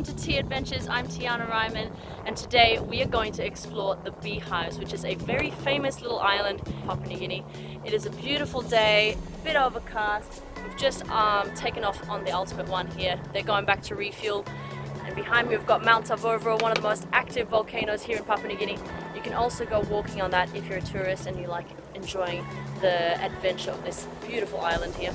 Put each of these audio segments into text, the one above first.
welcome to Tea Adventures. I'm Tiana Ryman, and today we are going to explore the Beehives, which is a very famous little island in Papua New Guinea. It is a beautiful day, a bit overcast. We've just taken off on the ultimate one here. They're going back to refuel. And behind me we've got Mount Tavovra, one of the most active volcanoes here in Papua New Guinea. You can also go walking on that if you're a tourist and you like enjoying the adventure of this beautiful island here.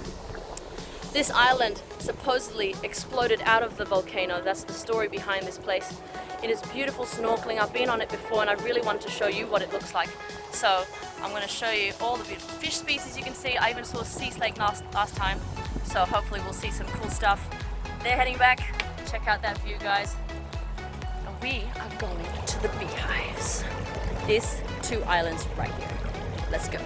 This island supposedly exploded out of the volcano. That's the story behind this place. It is beautiful snorkeling. I've been on it before and I really wanted to show you what it looks like. So I'm going to show you all the beautiful fish species you can see. I even saw a sea snake last time. So hopefully we'll see some cool stuff. They're heading back. Check out that view, guys. And we are going to the Beehives. These two islands right here. Let's go.